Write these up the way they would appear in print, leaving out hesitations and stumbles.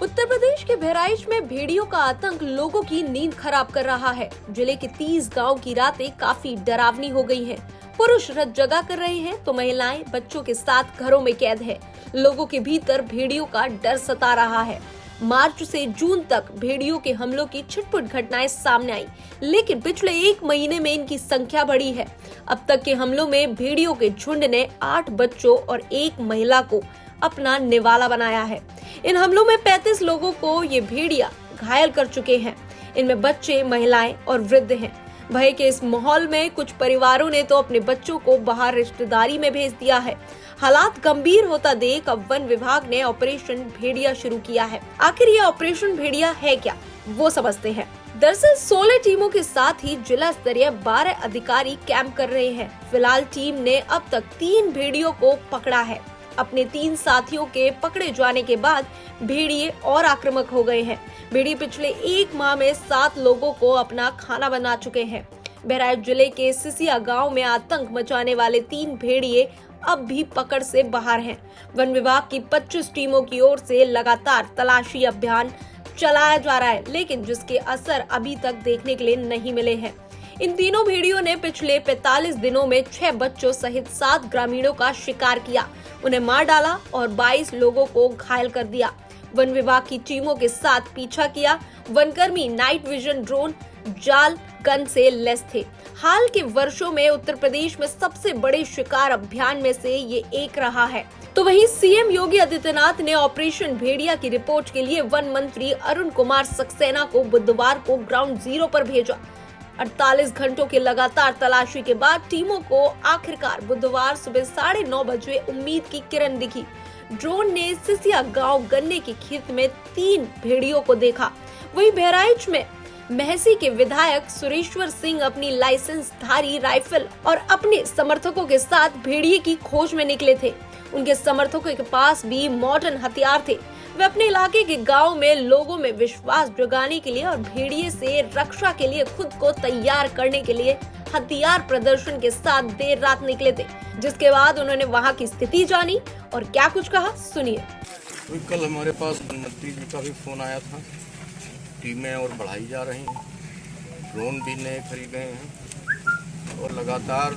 उत्तर प्रदेश के बहराइच में भेड़ियों का आतंक लोगों की नींद खराब कर रहा है। जिले के 30 गांव की रातें काफी डरावनी हो गई हैं। पुरुष रात जगा कर रहे हैं तो महिलाएं बच्चों के साथ घरों में कैद है। लोगों के भीतर भेड़ियों का डर सता रहा है। मार्च से जून तक भेड़ियों के हमलों की छिटपुट घटनाएं सामने आई, लेकिन पिछले 1 महीने में इनकी संख्या बढ़ी है। अब तक के हमलों में भेड़ियों के झुंड ने 8 बच्चों और 1 महिला को अपना निवाला बनाया है। इन हमलों में 35 लोगों को ये भेड़िया घायल कर चुके हैं। इनमें बच्चे, महिलाएं और वृद्ध हैं। भय के इस माहौल में कुछ परिवारों ने तो अपने बच्चों को बाहर रिश्तेदारी में भेज दिया है। हालात गंभीर होता देख अब वन विभाग ने ऑपरेशन भेड़िया शुरू किया है। आखिर ये ऑपरेशन भेड़िया है क्या, वो समझते हैं। दरअसल 16 टीमों के साथ ही जिला स्तरीय 12 अधिकारी कैंप कर रहे हैं। फिलहाल टीम ने अब तक 3 भेड़ियों को पकड़ा है। अपने 3 साथियों के पकड़े जाने के बाद भेड़िए और आक्रामक हो गए हैं। भेड़िए पिछले 1 माह में 7 लोगों को अपना खाना बना चुके हैं। बहराइच जिले के सिसिया गांव में आतंक मचाने वाले 3 भेड़िए अब भी पकड़ से बाहर हैं। वन विभाग की 25 टीमों की ओर से लगातार तलाशी अभियान चलाया जा रहा है, लेकिन जिसके असर अभी तक देखने के लिए नहीं मिले हैं। इन तीनों भेड़ियों ने पिछले 45 दिनों में 6 बच्चों सहित 7 ग्रामीणों का शिकार किया, उन्हें मार डाला और 22 लोगों को घायल कर दिया। वन विभाग की टीमों के साथ पीछा किया। वनकर्मी नाइट विजन ड्रोन, जाल, गन से लैस थे। हाल के वर्षों में उत्तर प्रदेश में सबसे बड़े शिकार अभियान में से ये एक रहा है। तो वहीं सीएम योगी आदित्यनाथ ने ऑपरेशन भेड़िया की रिपोर्ट के लिए वन मंत्री अरुण कुमार सक्सेना को बुधवार को ग्राउंड जीरो पर भेजा। 48 घंटों के लगातार तलाशी के बाद टीमों को आखिरकार बुधवार सुबह 9:30 बजे उम्मीद की किरण दिखी। ड्रोन ने सिसिया गांव गन्ने के खेत में 3 भेड़ियों को देखा। वहीं बहराइच में महसी के विधायक सुरेश्वर सिंह अपनी लाइसेंसधारी राइफल और अपने समर्थकों के साथ भेड़िए की खोज में निकले थे। उनके समर्थकों के पास भी मॉडर्न हथियार थे। वे अपने इलाके के गांव में लोगों में विश्वास जगाने के लिए और भेड़िए से रक्षा के लिए खुद को तैयार करने के लिए हथियार प्रदर्शन के साथ देर रात निकले थे, जिसके बाद उन्होंने वहां की स्थिति जानी और क्या कुछ कहा, सुनिए। तो कल हमारे पास मंत्री जी का भी फोन आया था। टीमें और बढ़ाई जा रही हैं, ड्रोन भी नए खरीदे हैं और लगातार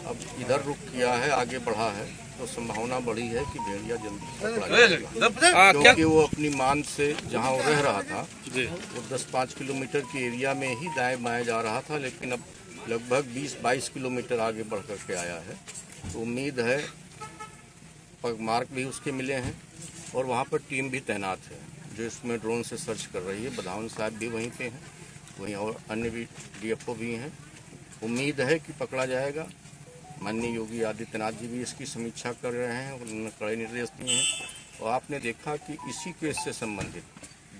अब इधर रुक किया है, आगे बढ़ा है, तो संभावना बढ़ी है कि भेड़िया जल्दी पकड़ा जाएगा। क्योंकि वो अपनी मान से जहां वो रह रहा था वो 10-5 किलोमीटर के एरिया में ही दाएं बाएं जा रहा था, लेकिन अब लगभग 20-22 किलोमीटर आगे बढ़ करके आया है। तो उम्मीद है, मार्क भी उसके मिले हैं और वहाँ पर टीम भी तैनात है जो इसमें ड्रोन से सर्च कर रही है। बधावन साहब भी वहीं पे हैं, वहीं और अन्य भी डीएफओ भी हैं। उम्मीद है कि पकड़ा जाएगा। माननीय योगी आदित्यनाथ जी भी इसकी समीक्षा कर रहे हैं, उन्होंने कड़े निर्देश दिए हैं। और आपने देखा कि इसी केस से संबंधित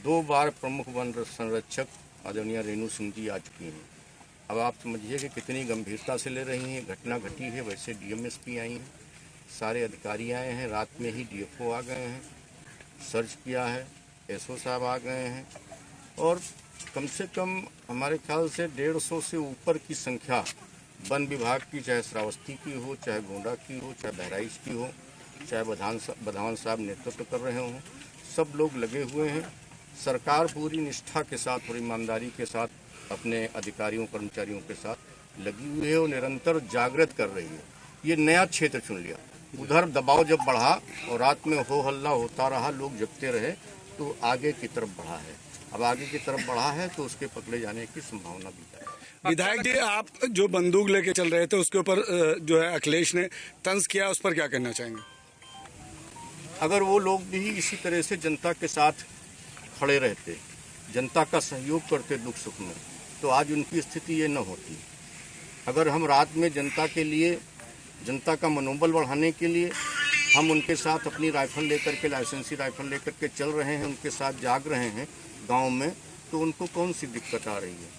2 बार प्रमुख वन संरक्षक आदरणीय रेणु सिंह जी आ चुकी हैं। अब आप समझिए कि कितनी गंभीरता से ले रही हैं। घटना घटी है, वैसे डीएमएसपी आई हैं, सारे अधिकारी आए हैं, रात में ही डीएफओ आ गए हैं, सर्च किया है, एसओ साहब आ गए हैं और कम से कम हमारे ख्याल से 150 से ऊपर की संख्या वन विभाग की, चाहे श्रावस्ती की हो, चाहे गोंडा की हो, चाहे बहराइच की हो, चाहे बधावन साहब नेतृत्व कर रहे हों, सब लोग लगे हुए हैं। सरकार पूरी निष्ठा के साथ और ईमानदारी के साथ अपने अधिकारियों कर्मचारियों के साथ लगी हुई है और निरंतर जागृत कर रही है। ये नया क्षेत्र चुन लिया। उधर दबाव जब बढ़ा और रात में हो हल्ला होता रहा, लोग जगते रहे, तो आगे की तरफ बढ़ा है। अब आगे की तरफ बढ़ा है तो उसके पकड़े जाने की संभावना भी है। विधायक जी, आप जो बंदूक लेके चल रहे थे उसके ऊपर जो है अखिलेश ने तंज किया, उस पर क्या कहना चाहेंगे? अगर वो लोग भी इसी तरह से जनता के साथ खड़े रहते, जनता का सहयोग करते दुख सुख में, तो आज उनकी स्थिति ये न होती। अगर हम रात में जनता के लिए, जनता का मनोबल बढ़ाने के लिए हम उनके साथ अपनी राइफल लेकर के, लाइसेंसी राइफल लेकर के चल रहे हैं, उनके साथ जाग रहे हैं गांव में, तो उनको कौन सी दिक्कत आ रही है?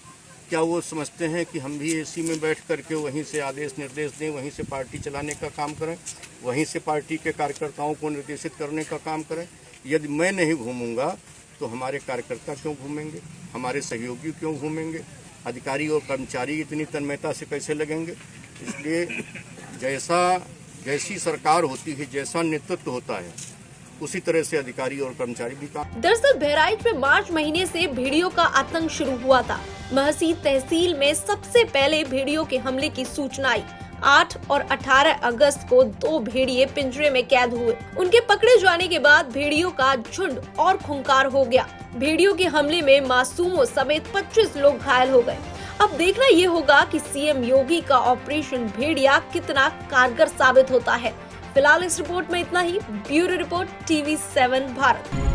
क्या वो समझते हैं कि हम भी एसी में बैठ करके वहीं से आदेश निर्देश दें, वहीं से पार्टी चलाने का काम करें, वहीं से पार्टी के कार्यकर्ताओं को निर्देशित करने का काम करें? यदि मैं नहीं घूमूंगा तो हमारे कार्यकर्ता क्यों घूमेंगे, हमारे सहयोगी क्यों घूमेंगे, अधिकारी और कर्मचारी इतनी तन्मयता से कैसे लगेंगे? इसलिए जैसी सरकार होती है, जैसा नेतृत्व होता है, उसी तरह से अधिकारी और कर्मचारी भी काम। दरअसल बहराइच में मार्च महीने से भेड़ियों का आतंक शुरू हुआ था। महसी तहसील में सबसे पहले भेड़ियों के हमले की सूचना आई। 8 और 18 अगस्त को 2 भेड़िए पिंजरे में कैद हुए। उनके पकड़े जाने के बाद भेड़ियों का झुंड और खूंखार हो गया। भेड़ियों के हमले में मासूमों समेत 25 लोग घायल हो गए। अब देखना ये होगा कि सीएम योगी का ऑपरेशन भेड़िया कितना कारगर साबित होता है। फिलहाल इस रिपोर्ट में इतना ही। Bureau report TV7 Bharat.